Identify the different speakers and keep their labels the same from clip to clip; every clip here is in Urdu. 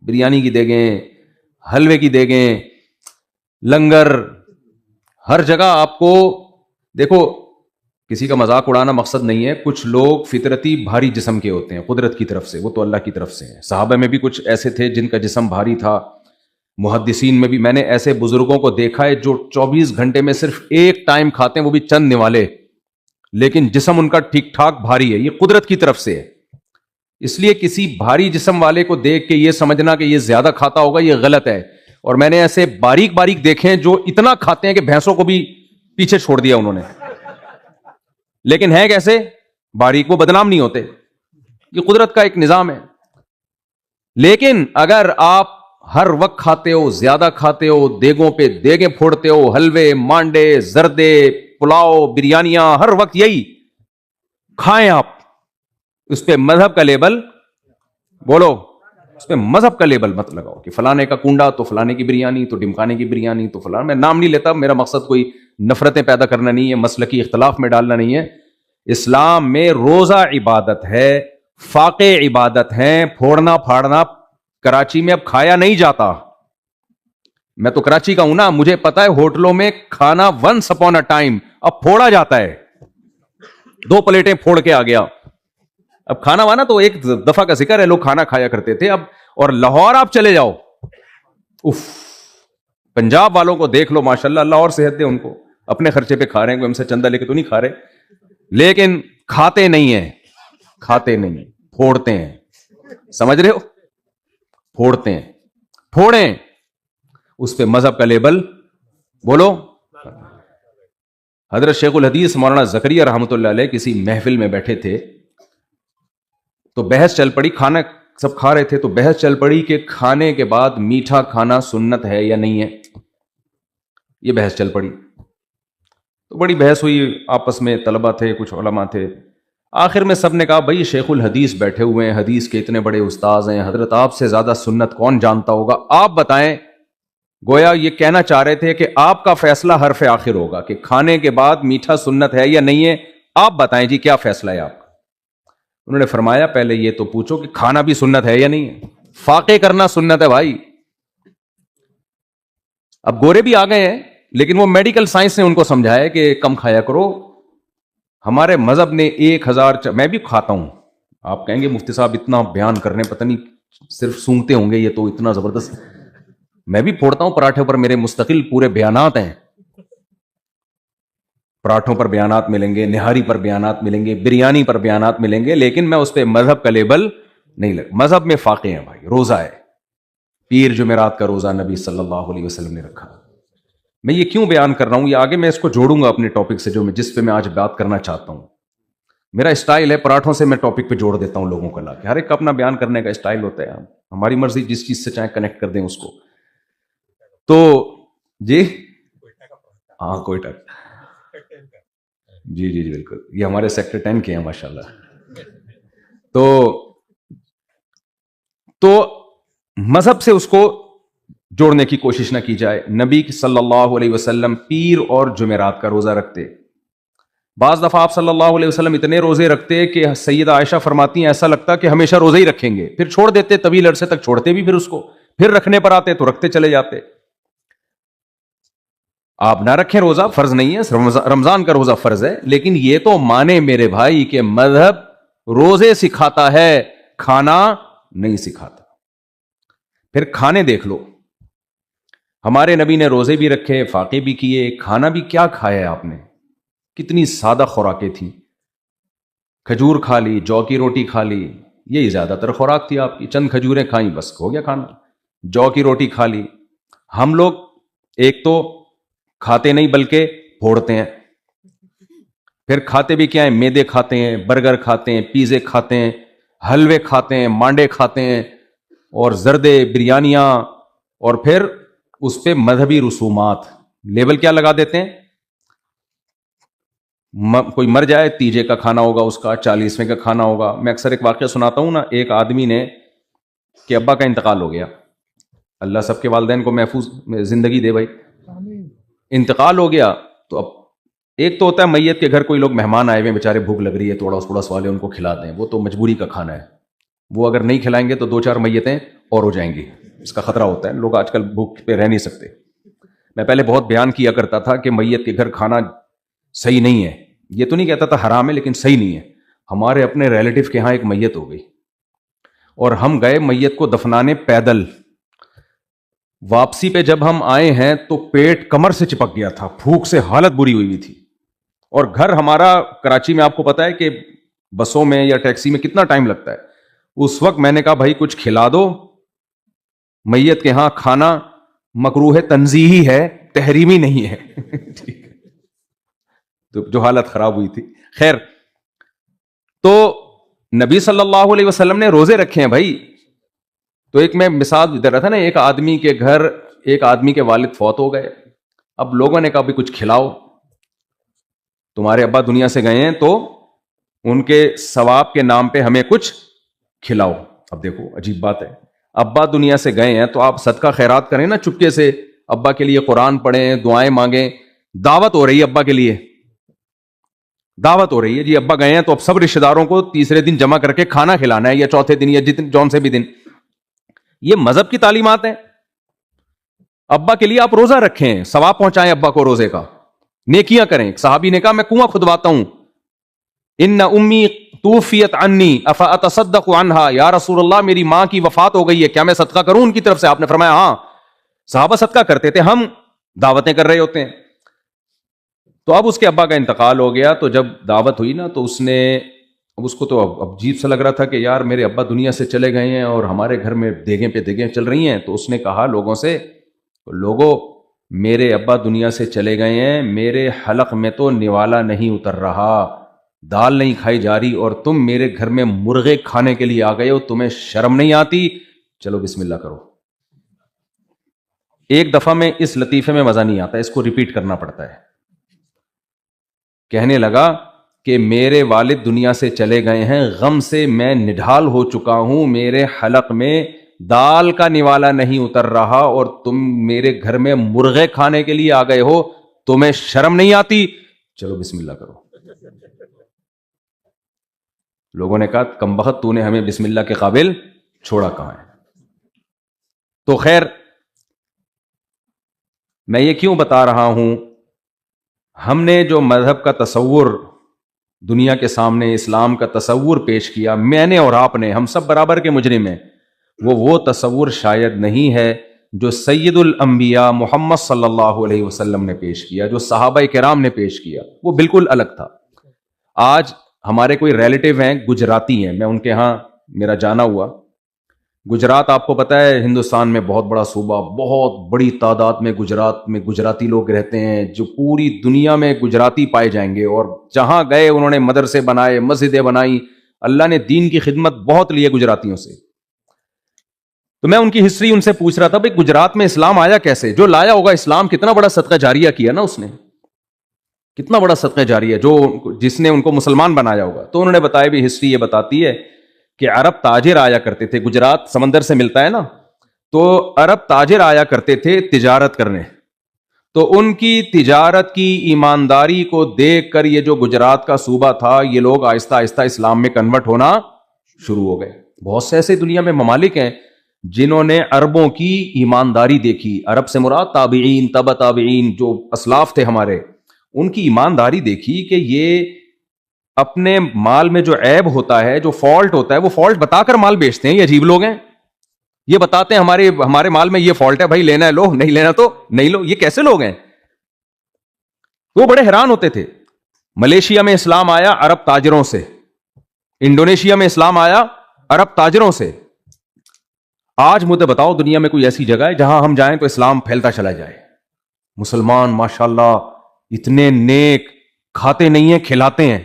Speaker 1: بریانی کی دیگیں، حلوے کی دیگیں، لنگر، ہر جگہ آپ کو دیکھو. کسی کا مذاق اڑانا مقصد نہیں ہے. کچھ لوگ فطرتی بھاری جسم کے ہوتے ہیں قدرت کی طرف سے، وہ تو اللہ کی طرف سے ہیں. صحابہ میں بھی کچھ ایسے تھے جن کا جسم بھاری تھا، محدثین میں بھی میں نے ایسے بزرگوں کو دیکھا ہے جو 24 گھنٹے میں صرف ایک ٹائم کھاتے ہیں، وہ بھی چند نوالے، لیکن جسم ان کا ٹھیک ٹھاک بھاری ہے. یہ قدرت کی طرف سے ہے. اس لیے کسی بھاری جسم والے کو دیکھ کے یہ سمجھنا کہ یہ زیادہ کھاتا ہوگا، یہ غلط ہے. اور میں نے ایسے باریک باریک دیکھے ہیں جو اتنا کھاتے ہیں کہ بھینسوں کو بھی پیچھے چھوڑ دیا انہوں نے، لیکن ہے کیسے باریک، وہ بدنام نہیں ہوتے. یہ قدرت کا ایک نظام ہے. لیکن اگر آپ ہر وقت کھاتے ہو، زیادہ کھاتے ہو، دیگوں پہ دیگیں پھوڑتے ہو، حلوے، مانڈے، زردے، پلاؤ، بریانیاں، ہر وقت یہی کھائیں آپ، اس پہ مذہب کا لیبل بولو، اس پہ مذہب کا لیبل مت لگاؤ کہ فلانے کا کنڈا تو فلانے کی بریانی تو ڈمکانے کی بریانی تو فلاں. میں نام نہیں لیتا، میرا مقصد کوئی نفرتیں پیدا کرنا نہیں ہے، مسلکی اختلاف میں ڈالنا نہیں ہے. اسلام میں روزہ عبادت ہے، فاقے عبادت ہیں. پھوڑنا پھاڑنا کراچی میں اب کھایا نہیں جاتا. میں تو کراچی کا ہوں نا، مجھے پتا ہے ہوٹلوں میں کھانا ونس اپون اے ٹائم اب پھوڑا جاتا ہے. 2 پلیٹیں پھوڑ کے آ گیا. اب کھانا وانا تو ایک دفعہ کا ذکر ہے، لوگ کھانا کھایا کرتے تھے. اب اور لاہور آپ چلے جاؤ، اف، پنجاب والوں کو دیکھ لو، ماشاءاللہ اللہ اور صحت دے ان کو، اپنے خرچے پہ کھا رہے ہیں، کوئی ہم سے چندہ لے کے تو نہیں کھا رہے، لیکن کھاتے نہیں ہیں، کھاتے نہیں، پھوڑتے ہیں. سمجھ رہے ہو؟ پھوڑتے ہیں. پھوڑیں، اس پہ مذہب کا لیبل بولو. حضرت شیخ الحدیث مولانا زکریا رحمۃ اللہ علیہ کسی محفل میں بیٹھے تھے تو بحث چل پڑی. کھانا سب کھا رہے تھے تو بحث چل پڑی کہ کھانے کے بعد میٹھا کھانا سنت ہے یا نہیں ہے. یہ بحث چل پڑی تو بڑی بحث ہوئی آپس میں، طلبہ تھے، کچھ علماء تھے. آخر میں سب نے کہا بھائی شیخ الحدیث بیٹھے ہوئے ہیں، حدیث کے اتنے بڑے استاذ ہیں، حضرت آپ سے زیادہ سنت کون جانتا ہوگا، آپ بتائیں. گویا یہ کہنا چاہ رہے تھے کہ آپ کا فیصلہ حرف آخر ہوگا کہ کھانے کے بعد میٹھا سنت ہے یا نہیں ہے. آپ بتائیں جی کیا فیصلہ ہے آپ کا. انہوں نے فرمایا پہلے یہ تو پوچھو کہ کھانا بھی سنت ہے یا نہیں ہے. فاقے کرنا سنت ہے بھائی. اب گورے بھی آ گئے ہیں لیکن وہ میڈیکل سائنس نے ان کو سمجھایا کہ کم کھایا کرو. ہمارے مذہب نے 1000 میں بھی کھاتا ہوں. آپ کہیں گے مفتی صاحب اتنا بیان کرنے پتہ نہیں صرف سونگتے ہوں گے، یہ تو اتنا زبردست. میں بھی پھوڑتا ہوں پراٹھے پر، میرے مستقل پورے بیانات ہیں. پراٹھوں پر بیانات ملیں گے، نہاری پر بیانات ملیں گے، بریانی پر بیانات ملیں گے، لیکن میں اس پہ مذہب کا لیبل نہیں لگ. مذہب میں فاقے ہیں بھائی. روزہ ہے، پیر جمعرات کا روزہ نبی صلی اللہ علیہ وسلم نے رکھا. میں یہ کیوں بیان کر رہا ہوں، یہ آگے میں اس کو جوڑوں گا اپنے ٹاپک سے جس پہ میں آج بات کرنا چاہتا ہوں. میرا اسٹائل ہے پراٹھوں سے میں ٹاپک پہ جوڑ دیتا ہوں لوگوں کو لا کے. ہر ایک کا اپنا بیان کرنے کا اسٹائل ہوتا ہے، ہماری مرضی جس چیز سے چاہے کنیکٹ کر دیں اس کو. تو جی ہاں کوئٹہ، جی جی جی بالکل، یہ ہمارے سیکٹر 10 کے ہیں ماشاءاللہ. تو مذہب سے اس کو جوڑنے کی کوشش نہ کی جائے. نبی صلی اللہ علیہ وسلم پیر اور جمعرات کا روزہ رکھتے. بعض دفعہ آپ صلی اللہ علیہ وسلم اتنے روزے رکھتے کہ سیدہ عائشہ فرماتی ہیں ایسا لگتا کہ ہمیشہ روزے ہی رکھیں گے، پھر چھوڑ دیتے، طویل عرصے تک چھوڑتے بھی، پھر اس کو پھر رکھنے پر آتے تو رکھتے چلے جاتے. آپ نہ رکھیں روزہ، فرض نہیں ہے، رمضان کا روزہ فرض ہے، لیکن یہ تو مانے میرے بھائی کہ مذہب روزے سکھاتا ہے، کھانا نہیں سکھاتا. پھر کھانے دیکھ لو، ہمارے نبی نے روزے بھی رکھے، فاقے بھی کیے، کھانا بھی کیا کھایا ہے آپ نے؟ کتنی سادہ خوراکیں تھیں. کھجور کھا لی، جو کی روٹی کھا لی، یہی زیادہ تر خوراک تھی آپ کی. چند کھجوریں کھائیں بس ہو گیا کھانا. جو کی روٹی کھا لی. ہم لوگ ایک تو کھاتے نہیں بلکہ پھوڑتے ہیں. پھر کھاتے بھی کیا ہیں؟ میدے کھاتے ہیں، برگر کھاتے ہیں، پیزے کھاتے ہیں، حلوے کھاتے ہیں، مانڈے کھاتے ہیں، اور زردے، بریانیاں، اور پھر اس پہ مذہبی رسومات. لیبل کیا لگا دیتے ہیں؟ کوئی مر جائے، تیجے کا کھانا ہوگا اس کا، 40ویں کا کھانا ہوگا. میں اکثر ایک واقعہ سناتا ہوں نا، ایک آدمی نے کہ ابا کا انتقال ہو گیا، اللہ سب کے والدین کو محفوظ زندگی دے بھائی. انتقال ہو گیا تو اب ایک تو ہوتا ہے میت کے گھر کوئی لوگ مہمان آئے ہوئے ہیں، بیچارے بھوک لگ رہی ہے، تھوڑا سوالے ان کو کھلا دیں، وہ تو مجبوری کا کھانا ہے. وہ اگر نہیں کھلائیں گے تو 2-4 میتیں اور ہو جائیں گی، اس کا خطرہ ہوتا ہے، لوگ آج کل بھوک پہ رہ نہیں سکتے. میں پہلے بہت بیان کیا کرتا تھا کہ میت کے گھر کھانا صحیح نہیں ہے، یہ تو نہیں کہتا تھا حرام ہے، لیکن صحیح نہیں ہے. ہمارے اپنے ریلیٹو کے ہاں ایک میت ہو گئی اور ہم گئے میت کو دفنانے پیدل. واپسی پہ جب ہم آئے ہیں تو پیٹ کمر سے چپک گیا تھا، بھوک سے حالت بری ہوئی تھی. اور گھر ہمارا کراچی میں آپ کو پتا ہے کہ بسوں میں یا ٹیکسی میں کتنا ٹائم لگتا ہے. اس وقت میں نے کہا بھائی کچھ کھلا دو، میت کے ہاں کھانا مکروہ تنزیہی ہے، تحریمی نہیں ہے. ٹھیک ہے، تو جو حالت خراب ہوئی تھی. خیر، تو نبی صلی اللہ علیہ وسلم نے روزے رکھے ہیں بھائی. تو ایک میں مثال دے رہا تھا نا، ایک آدمی کے گھر ایک آدمی کے والد فوت ہو گئے. اب لوگوں نے کہا بھی کچھ کھلاؤ، تمہارے ابا دنیا سے گئے ہیں تو ان کے ثواب کے نام پہ ہمیں کچھ کھلاؤ. اب دیکھو عجیب بات ہے، ابا دنیا سے گئے ہیں تو آپ صدقہ خیرات کریں نا چپکے سے، ابا کے لیے قرآن پڑھیں، دعائیں مانگیں. دعوت ہو رہی ہے ابا کے لیے، دعوت ہو رہی ہے جی ابا گئے ہیں تو اب سب رشتہ داروں کو تیسرے دن جمع کر کے کھانا کھلانا ہے، یا چوتھے دن، یا جون سے بھی دن. یہ مذہب کی تعلیمات ہیں. ابا کے لیے آپ روزہ رکھیں، ثواب پہنچائیں ابا کو روزے کا، نیکیاں کریں. صحابی نے کہا میں کنواں کھدواتا ہوں، ان امی توفیت عنی افاتصدق عنہا، یا رسول اللہ میری ماں کی وفات ہو گئی ہے، کیا میں صدقہ کروں ان کی طرف سے؟ آپ نے فرمایا ہاں. صحابہ صدقہ کرتے تھے، ہم دعوتیں کر رہے ہوتے ہیں. تو اب اس کے ابا کا انتقال ہو گیا، تو جب دعوت ہوئی نا تو اس نے، اب اس کو تو اب عجیب سا لگ رہا تھا کہ یار میرے ابا دنیا سے چلے گئے ہیں اور ہمارے گھر میں دیگیں پہ دیگیں چل رہی ہیں. تو اس نے کہا لوگوں سے، لوگوں میرے ابا دنیا سے چلے گئے ہیں، میرے حلق میں تو نوالا نہیں اتر رہا، دال نہیں کھائی جا رہی، اور تم میرے گھر میں مرغے کھانے کے لیے آ گئے ہو، تمہیں شرم نہیں آتی؟ چلو بسم اللہ کرو. ایک دفعہ میں اس لطیفے میں مزہ نہیں آتا، اس کو ریپیٹ کرنا پڑتا ہے. کہنے لگا کہ میرے والد دنیا سے چلے گئے ہیں، غم سے میں نڈھال ہو چکا ہوں، میرے حلق میں دال کا نوالا نہیں اتر رہا، اور تم میرے گھر میں مرغے کھانے کے لیے آ گئے ہو، تمہیں شرم نہیں آتی؟ چلو بسم اللہ کرو. لوگوں نے کہا کمبخت تو نے ہمیں بسم اللہ کے قابل چھوڑا کہاں ہے. تو خیر، میں یہ کیوں بتا رہا ہوں، ہم نے جو مذہب کا تصور دنیا کے سامنے، اسلام کا تصور پیش کیا، میں نے اور آپ نے، ہم سب برابر کے مجرم ہیں، وہ تصور شاید نہیں ہے جو سید الانبیاء محمد صلی اللہ علیہ وسلم نے پیش کیا، جو صحابہ کرام نے پیش کیا، وہ بالکل الگ تھا. آج ہمارے کوئی ریلیٹیو ہیں گجراتی ہیں، میں ان کے ہاں میرا جانا ہوا. گجرات آپ کو پتہ ہے ہندوستان میں بہت بڑا صوبہ، بہت بڑی تعداد میں گجرات میں گجراتی لوگ رہتے ہیں، جو پوری دنیا میں گجراتی پائے جائیں گے، اور جہاں گئے انہوں نے مدرسے بنائے، مسجدیں بنائی، اللہ نے دین کی خدمت بہت لی ہے گجراتیوں سے. تو میں ان کی ہسٹری ان سے پوچھ رہا تھا بھائی گجرات میں اسلام آیا کیسے؟ جو لایا ہوگا اسلام، کتنا بڑا صدقہ جاریہ کیا نا اس نے، کتنا بڑا صدقہ جاریہ جو جس نے ان کو مسلمان بنایا ہوگا. تو انہوں نے بتایا بھی، ہسٹری یہ بتاتی ہے کہ عرب تاجر آیا کرتے تھے، گجرات سمندر سے ملتا ہے نا، تو عرب تاجر آیا کرتے تھے تجارت کرنے. تو ان کی تجارت کی ایمانداری کو دیکھ کر یہ جو گجرات کا صوبہ تھا، یہ لوگ آہستہ آہستہ اسلام میں کنورٹ ہونا شروع ہو گئے. بہت سے ایسے دنیا میں ممالک ہیں جنہوں نے عربوں کی ایمانداری دیکھی، عرب سے مراد تابعین، تبع تابعین، جو اسلاف تھے ہمارے، ان کی ایمانداری دیکھی کہ یہ اپنے مال میں جو عیب ہوتا ہے، جو فالٹ ہوتا ہے، وہ فالٹ بتا کر مال بیچتے ہیں. یہ عجیب لوگ ہیں، یہ بتاتے ہیں ہمارے مال میں یہ فالٹ ہے، بھائی لینا ہے لو، نہیں لینا تو نہیں لو. یہ کیسے لوگ ہیں؟ وہ بڑے حیران ہوتے تھے. ملیشیا میں اسلام آیا عرب تاجروں سے، انڈونیشیا میں اسلام آیا عرب تاجروں سے. آج مجھے بتاؤ دنیا میں کوئی ایسی جگہ ہے جہاں ہم جائیں تو اسلام پھیلتا چلا جائے؟ مسلمان ماشاءاللہ اتنے نیک، کھاتے نہیں ہیں کھلاتے ہیں،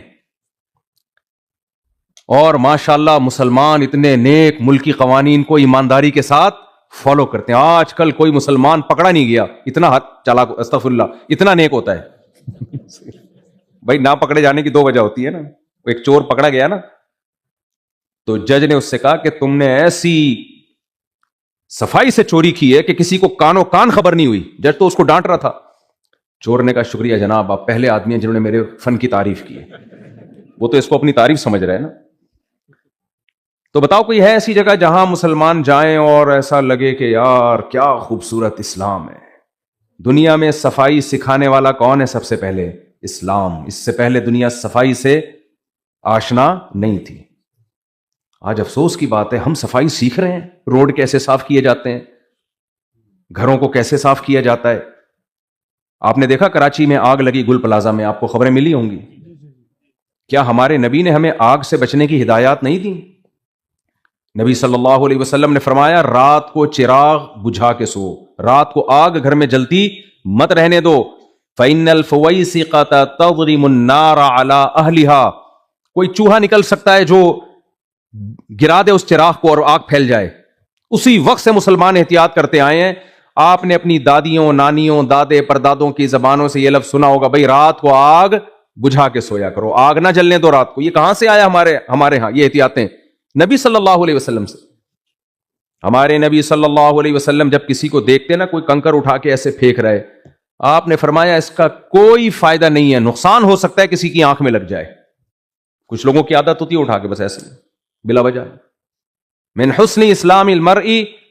Speaker 1: اور ماشاءاللہ مسلمان اتنے نیک، ملکی قوانین کو ایمانداری کے ساتھ فالو کرتے ہیں. آج کل کوئی مسلمان پکڑا نہیں گیا، اتنا ہاتھ چالاک، استغفر اللہ، اتنا نیک ہوتا ہے. بھائی نہ پکڑے جانے کی دو وجہ ہوتی ہے نا. ایک چور پکڑا گیا نا، تو جج نے اس سے کہا کہ تم نے ایسی صفائی سے چوری کی ہے کہ کسی کو کانوں کان خبر نہیں ہوئی. جج تو اس کو ڈانٹ رہا تھا. چور نے کہا شکریہ جناب، آپ پہلے آدمی ہیں جنہوں نے میرے فن کی تعریف کی ہے. وہ تو اس کو اپنی تعریف سمجھ رہے ہیں نا. تو بتاؤ کوئی ہے ایسی جگہ جہاں مسلمان جائیں اور ایسا لگے کہ یار کیا خوبصورت اسلام ہے؟ دنیا میں صفائی سکھانے والا کون ہے سب سے پہلے؟ اسلام. اس سے پہلے دنیا صفائی سے آشنا نہیں تھی. آج افسوس کی بات ہے ہم صفائی سیکھ رہے ہیں. روڈ کیسے صاف کیے جاتے ہیں، گھروں کو کیسے صاف کیا جاتا ہے. آپ نے دیکھا کراچی میں آگ لگی گل پلازا میں، آپ کو خبریں ملی ہوں گی. کیا ہمارے نبی نے ہمیں آگ سے بچنے کی ہدایات نہیں دی؟ نبی صلی اللہ علیہ وسلم نے فرمایا رات کو چراغ بجھا کے سو، رات کو آگ گھر میں جلتی مت رہنے دو. فَإِنَّ الْفُوَيْسِقَةَ تَضْرِمُ النَّارَ عَلَىٰ أَهْلِهَا. کوئی چوہا نکل سکتا ہے جو گرا دے اس چراغ کو اور آگ پھیل جائے. اسی وقت سے مسلمان احتیاط کرتے آئے ہیں. آپ نے اپنی دادیوں، نانیوں، دادے پردادوں کی زبانوں سے یہ لفظ سنا ہوگا، بھائی رات کو آگ بجھا کے سویا کرو، آگ نہ جلنے دو رات کو. یہ کہاں سے آیا ہمارے ہاں یہ احتیاطیں؟ نبی صلی اللہ علیہ وسلم سے. ہمارے نبی صلی اللہ علیہ وسلم جب کسی کو دیکھتے نا کوئی کنکر اٹھا کے ایسے پھینک رہے، آپ نے فرمایا اس کا کوئی فائدہ نہیں ہے، نقصان ہو سکتا ہے، کسی کی آنکھ میں لگ جائے. کچھ لوگوں کی عادت ہوتی ہے اٹھا کے بس ایسے بلا وجہ. من حسن اسلام المرء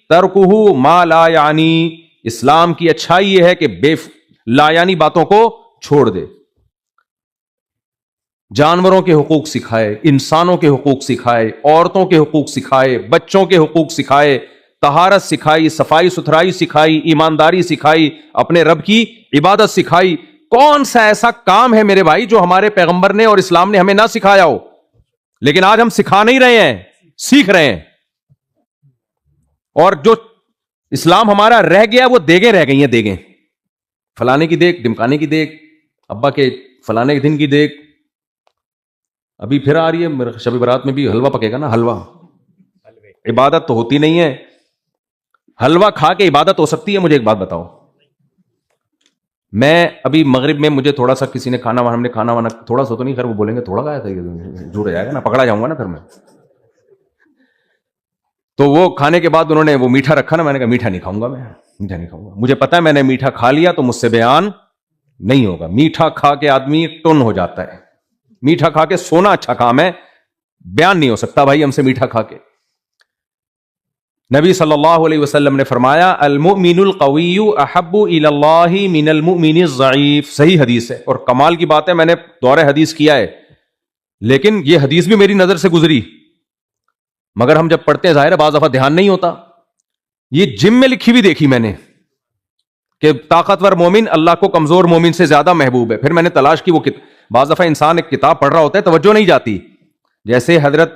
Speaker 1: ترکہ ما لا یعنی. اسلام کی اچھائی یہ ہے کہ لا یعنی باتوں کو چھوڑ دے. جانوروں کے حقوق سکھائے، انسانوں کے حقوق سکھائے، عورتوں کے حقوق سکھائے، بچوں کے حقوق سکھائے، طہارت سکھائی، صفائی ستھرائی سکھائی، ایمانداری سکھائی، اپنے رب کی عبادت سکھائی. کون سا ایسا کام ہے میرے بھائی جو ہمارے پیغمبر نے اور اسلام نے ہمیں نہ سکھایا ہو؟ لیکن آج ہم سکھا نہیں رہے ہیں، سیکھ رہے ہیں. اور جو اسلام ہمارا رہ گیا وہ دیگیں رہ گئی ہیں. دیگیں فلانے کی دیگ، ڈمکانے کی دیگ، ابا کے فلانے کے دن کی دیگ. ابھی پھر آ رہی ہے شب برات میں بھی حلوہ پکے گا نا، حلوہ. عبادت تو ہوتی نہیں ہے. حلوہ کھا کے عبادت ہو سکتی ہے؟ مجھے ایک بات بتاؤ. میں ابھی مغرب میں مجھے تھوڑا سا کسی نے کھانا وانا، ہم نے کھانا وانا تھوڑا سا تو نہیں، خیر وہ بولیں گے تھوڑا کھایا تھا، جڑ جائے گا نا، پکڑا جاؤں گا نا پھر میں. تو وہ کھانے کے بعد انہوں نے وہ میٹھا رکھا نا، میں نے کہا میٹھا نہیں کھاؤں گا، میں میٹھا نہیں کھاؤں گا. مجھے پتا ہے میں نے میٹھا کھا لیا تو مجھ سے بیان نہیں ہوگا. میٹھا کھا کے آدمی ٹن ہو جاتا ہے. میٹھا کھا کے سونا اچھا کام ہے، بیان نہیں ہو سکتا بھائی ہم سے میٹھا کھا کے. نبی صلی اللہ علیہ وسلم نے فرمایا المؤمن القوی احب الی اللہ من المؤمن الضعیف. صحیح حدیث ہے. اور کمال کی بات ہے میں نے دورہ حدیث کیا ہے، لیکن یہ حدیث بھی میری نظر سے گزری، مگر ہم جب پڑھتے ہیں ظاہر ہے بعض دفعہ دھیان نہیں ہوتا. یہ جم میں لکھی بھی دیکھی میں نے کہ طاقتور مومن اللہ کو کمزور مومن سے زیادہ محبوب ہے. پھر میں نے تلاش کی وہ بعض دفعہ انسان ایک کتاب پڑھ رہا ہوتا ہے توجہ نہیں جاتی. جیسے حضرت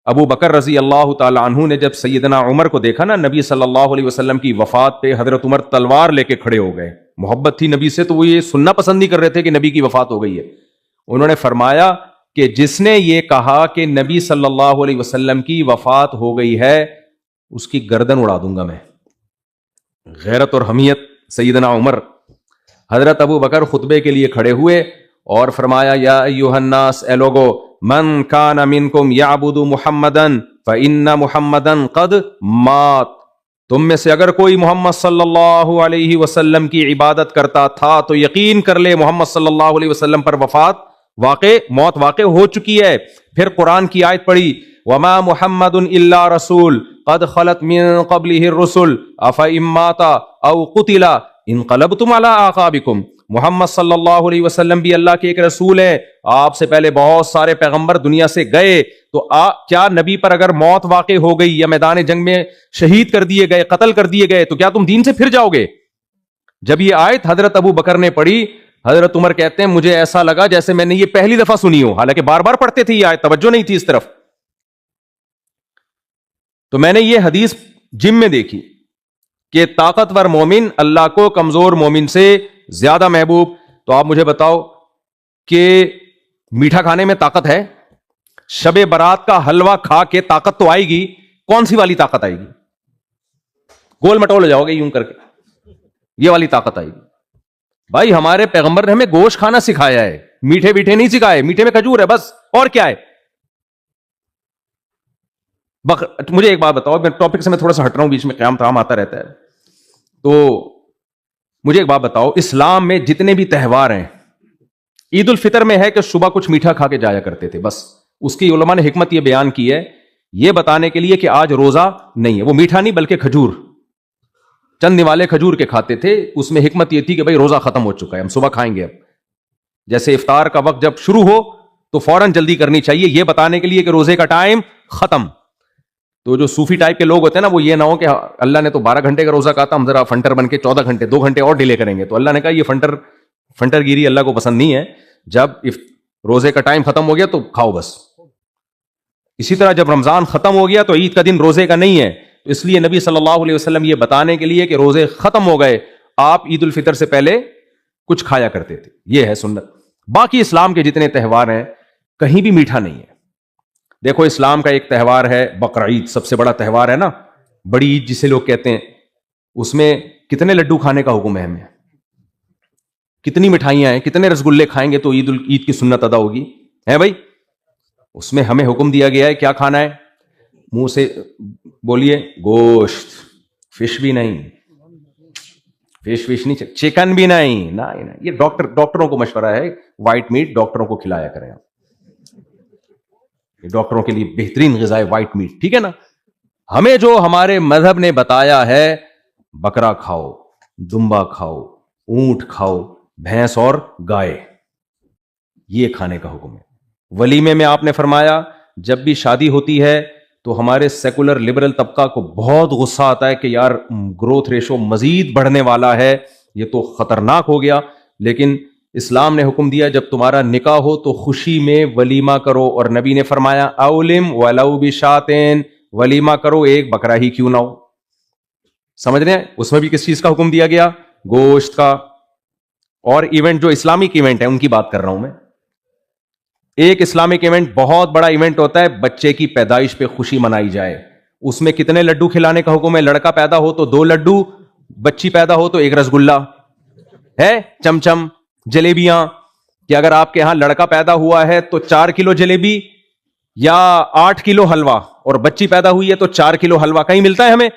Speaker 1: ابو بکر رضی اللہ تعالی عنہ نے جب سیدنا عمر کو دیکھا نا نبی صلی اللہ علیہ وسلم کی وفات پہ، حضرت عمر تلوار لے کے کھڑے ہو گئے. محبت تھی نبی سے تو وہ یہ سننا پسند نہیں کر رہے تھے کہ نبی کی وفات ہو گئی ہے. انہوں نے فرمایا کہ جس نے یہ کہا کہ نبی صلی اللہ علیہ وسلم کی وفات ہو گئی ہے اس کی گردن اڑا دوں گا میں. غیرت اور حمیت سیدنا عمر. حضرت ابو بکر خطبے کے لیے کھڑے ہوئے اور فرمایا یا ایھا الناس، اے لوگو، من کان منکم یعبد محمدا فإن محمدا قد مات. تم میں سے اگر کوئی محمد صلی اللہ علیہ وسلم کی عبادت کرتا تھا تو یقین کر لے محمد صلی اللہ علیہ وسلم پر موت واقع ہو چکی ہے. پھر قرآن کی آیت پڑھی وما محمد الا رسول قد خلت من قبلہ الرسل افإن مات او قتل انقلبتم علی اعقابکم. محمد صلی اللہ علیہ وسلم بھی اللہ کے ایک رسول ہے، آپ سے پہلے بہت سارے پیغمبر دنیا سے گئے، تو کیا نبی پر اگر موت واقع ہو گئی یا میدان جنگ میں شہید کر دیے گئے، قتل کر دیے گئے، تو کیا تم دین سے پھر جاؤ گے؟ جب یہ آیت حضرت ابو بکر نے پڑھی، حضرت عمر کہتے ہیں مجھے ایسا لگا جیسے میں نے یہ پہلی دفعہ سنی ہو، حالانکہ بار بار پڑھتے تھے یہ آیت، توجہ نہیں تھی اس طرف. تو میں نے یہ حدیث جم میں دیکھی کہ طاقتور مومن اللہ کو کمزور مومن سے زیادہ محبوب. تو آپ مجھے بتاؤ کہ میٹھا کھانے میں طاقت ہے؟ شب برات کا حلوہ کھا کے طاقت تو آئے گی، کون سی والی طاقت آئے گی؟ گول مٹول ہو جاؤ گے یوں کر کے، یہ والی طاقت آئے گی. بھائی ہمارے پیغمبر نے ہمیں گوشت کھانا سکھایا ہے، میٹھے میٹھے نہیں سکھائے. میٹھے میں کھجور ہے بس، اور کیا ہے؟ مجھے ایک بات بتاؤ، میں ٹاپک سے میں تھوڑا سا ہٹ رہا ہوں، بیچ میں قیام تام آتا رہتا ہے. تو مجھے ایک بات بتاؤ، اسلام میں جتنے بھی تہوار ہیں، عید الفطر میں ہے کہ صبح کچھ میٹھا کھا کے جایا کرتے تھے بس. اس کی علماء نے حکمت یہ بیان کی ہے یہ بتانے کے لیے کہ آج روزہ نہیں ہے. وہ میٹھا نہیں بلکہ کھجور, چند نوالے کھجور کے کھاتے تھے. اس میں حکمت یہ تھی کہ بھائی روزہ ختم ہو چکا ہے, ہم صبح کھائیں گے. اب جیسے افطار کا وقت جب شروع ہو تو فوراً جلدی کرنی چاہیے, یہ بتانے کے لیے کہ روزے کا ٹائم ختم. تو جو صوفی ٹائپ کے لوگ ہوتے ہیں نا, وہ یہ نہ ہو کہ اللہ نے تو 12 گھنٹے کا روزہ کہا تھا, ہم ذرا فنٹر بن کے 14 گھنٹے 2 گھنٹے اور ڈیلے کریں گے. تو اللہ نے کہا یہ فنٹر گیری اللہ کو پسند نہیں ہے. جب روزے کا ٹائم ختم ہو گیا تو کھاؤ بس. اسی طرح جب رمضان ختم ہو گیا تو عید کا دن روزے کا نہیں ہے. تو اس لیے نبی صلی اللہ علیہ وسلم یہ بتانے کے لیے کہ روزے ختم ہو گئے, آپ عید الفطر سے پہلے کچھ کھایا کرتے تھے. یہ ہے سنت. باقی اسلام کے جتنے تہوار ہیں کہیں بھی میٹھا نہیں ہے. دیکھو اسلام کا ایک تہوار ہے بقرعید, سب سے بڑا تہوار ہے نا, بڑی عید جسے لوگ کہتے ہیں. اس میں کتنے لڈو کھانے کا حکم ہے ہمیں, کتنی مٹھائیاں ہیں, کتنے رسگلے کھائیں گے تو عید کی سنت ادا ہوگی, ہے بھائی. اس میں ہمیں حکم دیا گیا ہے کیا کھانا ہے, منہ سے بولیے گوشت, فش بھی نہیں, فش نہیں, چکن بھی نہیں. یہ ڈاکٹروں کو مشورہ ہے, وائٹ میٹ ڈاکٹروں کو کھلایا کریں. ڈاکٹروں کے لیے بہترین غذا ہے وائٹ میٹ, ٹھیک ہے نا. ہمیں جو ہمارے مذہب نے بتایا ہے, بکرا کھاؤ, دمبا کھاؤ, اونٹ کھاؤ, بھینس اور گائے, یہ کھانے کا حکم ہے. ولیمے میں آپ نے فرمایا جب بھی شادی ہوتی ہے تو ہمارے سیکولر لبرل طبقہ کو بہت غصہ آتا ہے کہ یار گروتھ ریشو مزید بڑھنے والا ہے, یہ تو خطرناک ہو گیا. لیکن اسلام نے حکم دیا جب تمہارا نکاح ہو تو خوشی میں ولیمہ کرو, اور نبی نے فرمایا اولم ولو بشاتین, ولیمہ کرو ایک بکرا ہی کیوں نہ ہو. سمجھ رہے ہیں, اس میں بھی کس چیز کا حکم دیا گیا, گوشت کا. اور ایونٹ جو اسلامک ایونٹ ہے ان کی بات کر رہا ہوں میں. ایک اسلامک ایونٹ بہت بڑا ایونٹ ہوتا ہے, بچے کی پیدائش پہ خوشی منائی جائے. اس میں کتنے لڈو کھلانے کا حکم ہے, لڑکا پیدا ہو تو 2 لڈو, بچی پیدا ہو تو 1 رسگلہ ہے, چمچم, جلیبیاں. کہ اگر آپ کے ہاں لڑکا پیدا ہوا ہے تو 4 کلو جلیبی یا 8 کلو حلوہ, اور بچی پیدا ہوئی ہے تو 4 کلو حلوہ. کہیں ملتا ہے ہمیں؟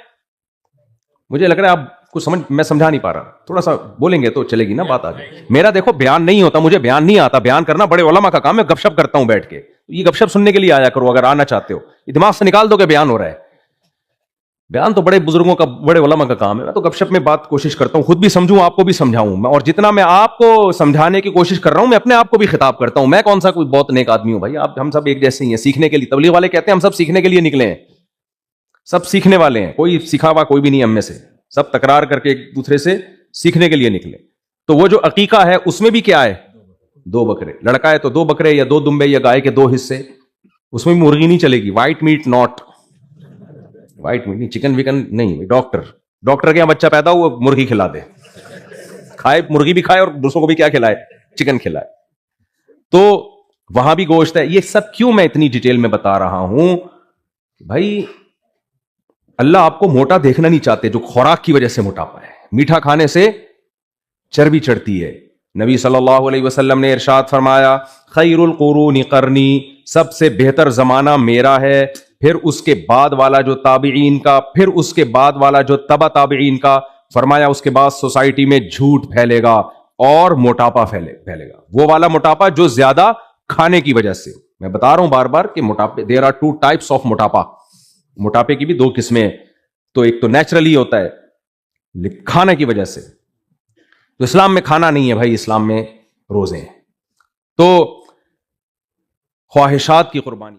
Speaker 1: مجھے لگ رہا ہے آپ کو میں سمجھا نہیں پا رہا, تھوڑا سا بولیں گے تو چلے گی نا بات آگے. میرا دیکھو بیان نہیں ہوتا, مجھے بیان نہیں آتا, بیان کرنا بڑے علماء کا کام ہے. گپ شپ کرتا ہوں بیٹھ کے, یہ گپ شپ سننے کے لیے آیا کرو اگر آنا چاہتے ہو. دماغ سے نکال دو کہ بیان ہو رہا ہے. بیان تو بڑے بزرگوں کا, بڑے علماء کا کام ہے. میں تو گپ شپ میں بات کوشش کرتا ہوں, خود بھی سمجھوں, آپ کو بھی سمجھاؤں میں, اور جتنا میں آپ کو سمجھانے کی کوشش کر رہا ہوں میں اپنے آپ کو بھی خطاب کرتا ہوں. میں کون سا کوئی بہت نیک آدمی ہوں بھائی, ہم سب ایک جیسے ہی ہیں, سیکھنے کے لیے. تبلیغ والے کہتے ہیں ہم سب سیکھنے کے لیے نکلے ہیں, سب سیکھنے والے ہیں, کوئی سکھا ہوا کوئی بھی نہیں ہم میں سے, سب تکرار کر کے ایک دوسرے سے سیکھنے کے لیے نکلے. تو وہ جو عقیقہ ہے اس میں بھی کیا ہے, 2 بکرے. لڑکا ہے تو 2 بکرے یا 2 دمبے یا گائے کے 2 حصے. اس میں مرغی نہیں چلے گی, white meat not, white meat نہیں, چکن وکن نہیں. ڈاکٹر کے یہاں بچہ پیدا ہوا مرغی کھلا دے, کھائے مرغی بھی کھائے اور دوسروں کو بھی کیا کھلائے, چکن کھلائے. تو وہاں بھی گوشت ہے. یہ سب کیوں میں اتنی ڈیٹیل میں بتا رہا ہوں بھائی, اللہ آپ کو موٹا دیکھنا نہیں چاہتے جو خوراک کی وجہ سے موٹاپا ہے. میٹھا کھانے سے چربی چڑھتی ہے. نبی صلی اللہ علیہ وسلم نے ارشاد فرمایا خیر القرون قرنی, سب سے بہتر زمانہ میرا ہے, پھر اس کے بعد والا جو تابعین کا, پھر اس کے بعد والا جو تبع تابعین کا. فرمایا اس کے بعد سوسائٹی میں جھوٹ پھیلے گا اور موٹاپا پھیلے گا, وہ والا موٹاپا جو زیادہ کھانے کی وجہ سے. میں بتا رہا ہوں بار بار کہ موٹاپے, دیر آر 2 ٹائپس آف موٹاپا. موٹاپے کی بھی 2 قسمیں ہیں. تو ایک تو نیچرلی ہوتا ہے کھانے کی وجہ سے, تو اسلام میں کھانا نہیں ہے بھائی, اسلام میں روزے ہیں. تو خواہشات کی قربانی.